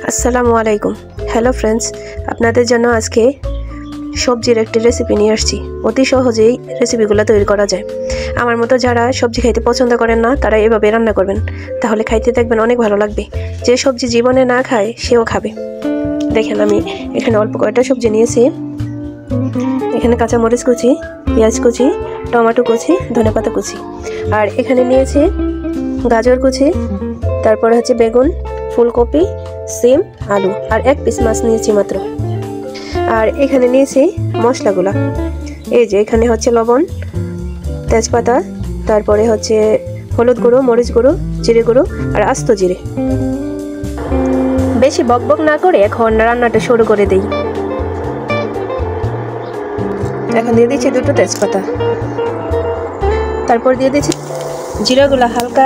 আসসালামু আলাইকুম। Hello friends, আপনাদের জন্য আজকে সবজির একটি রেসিপি নিয়ে আসছি। অতি সহজেই রেসিপিগুলো তৈরি করা যায়। আমার মতো যারা সবজি খাইতে পছন্দ করেন না তারা এভাবে রান্না করবেন, তাহলে খাইতে দেখবেন অনেক ভালো লাগবে। যে সবজি জীবনে না খায় সেও খাবে। দেখেন আমি এখানে অল্প কয়েকটা সবজি নিয়েছি। এখানে কাঁচামরিচ কুচি, পেঁয়াজ কুচি, টমেটো কুচি, ধনেপাতা কুচি, আর এখানে নিয়েছি গাজর কুচি, তারপরে হচ্ছে বেগুন, ফুলকপি, সিম, আলু, আর এক পিস মাছ নিয়েছি মাত্র। আর এখানে নিয়েছি মশলাগুলা। এই যে এখানে হচ্ছে লবণ, তেজপাতা, তারপরে হচ্ছে হলুদ গুঁড়ো, মরিচ গুঁড়ো, জিরে গুঁড়ো আর আস্ত জিরে। বেশি বকবক না করে এখন রান্নাটা শুরু করে দেই। এখন দিয়ে দিচ্ছি দুটো তেজপাতা, তারপর দিয়ে দিচ্ছি জিরাগুলো হালকা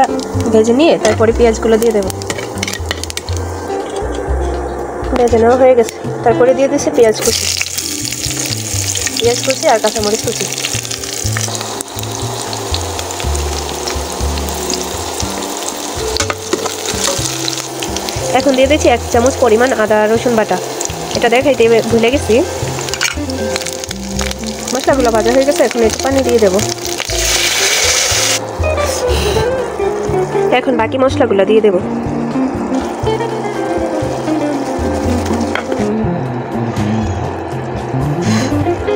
ভেজে নিয়ে তারপরে পেঁয়াজগুলো দিয়ে দেবো। ভেজে নেওয়া হয়ে গেছে, তারপরে দিয়ে দিচ্ছি পেঁয়াজ কুচি আর কাঁচামরিচ কুচি। এখন দিয়ে দিচ্ছি 1 চামচ পরিমাণ আদা রসুন বাটা। এটা দেখাইতে ভুলে গেছি। মশলাগুলো ভাজা হয়ে গেছে, এখন একটু পানি দিয়ে দেবো। এখন বাকি মশলাগুলো দিয়ে দেবো।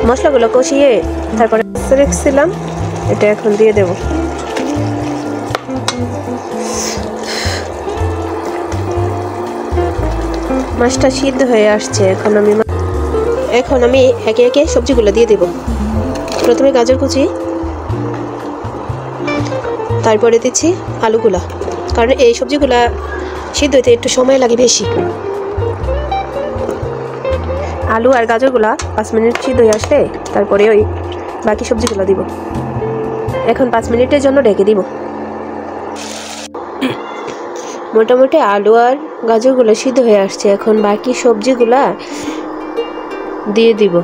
মশলাগুলো কষিয়ে তারপরে রেখেছিলাম, এটা এখন দিয়ে দেব। মাছটা সিদ্ধ হয়ে আসছে। এখন আমি একে একে সবজিগুলো দিয়ে দেব। প্রথমে গাজর কুচি, তারপরে দিচ্ছি আলুগুলা, কারণ এই সবজিগুলা সিদ্ধ হতে একটু সময় লাগে বেশি। আলু আর গাজরগুলা 5 মিনিট সিদ্ধ হয়ে আসলে তারপরে ওই বাকি সবজিগুলো দিব। এখন 5 মিনিটের জন্য ঢেকে দিব। মোটামুটি আলু আর গাজরগুলো সিদ্ধ হয়ে আসছে, এখন বাকি সবজিগুলা দিয়ে দিব।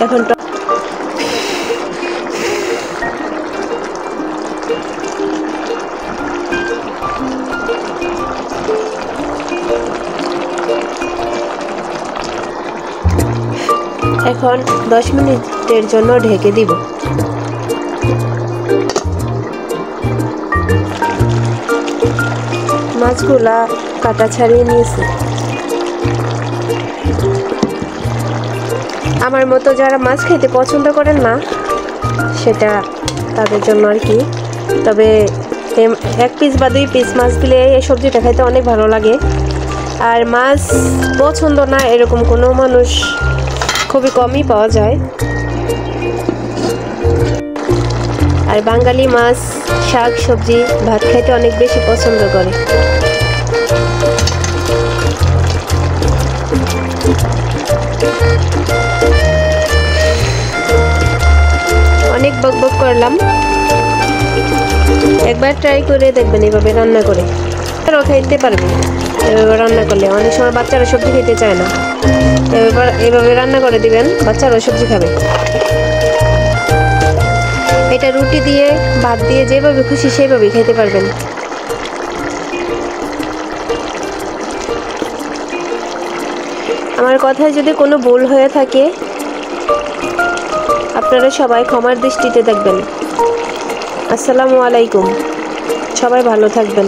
এখন এখন 10 মিনিটের জন্য ঢেকে দিব। মাছগুলা কাটা ছাড়িয়ে নিয়েছি। আমার মতো যারা মাছ খেতে পছন্দ করেন না সেটা তাদের জন্য আর কি। তবে 1 পিস বা 2 পিস মাছ দিলে এই সবজিটা খাইতে অনেক ভালো লাগে। আর মাছ পছন্দ না এরকম কোনো মানুষ খুবই কমই পাওয়া যায়। আর বাঙালি মাছ, শাক সবজি, ভাত খাইতে অনেক বেশি পছন্দ করে। অনেক বকবক করলাম, একবার ট্রাই করে দেখবেন এভাবে রান্না করে। তারাও খাইতে পারবে এভাবে রান্না করলে। অনেক সময় বাচ্চারা সবজি খেতে চায় না, এভাবে রান্না করে দিবেন, বাচ্চারাও সবজি খাবে। এটা রুটি দিয়ে, ভাত দিয়ে, যেভাবে খুশি সেভাবেই খেতে পারবেন। আমার কথায় যদি কোনো ভুল হয়ে থাকে আপনারা সবাই ক্ষমার দৃষ্টিতে দেখবেন। আসসালামু আলাইকুম। সবাই ভালো থাকবেন।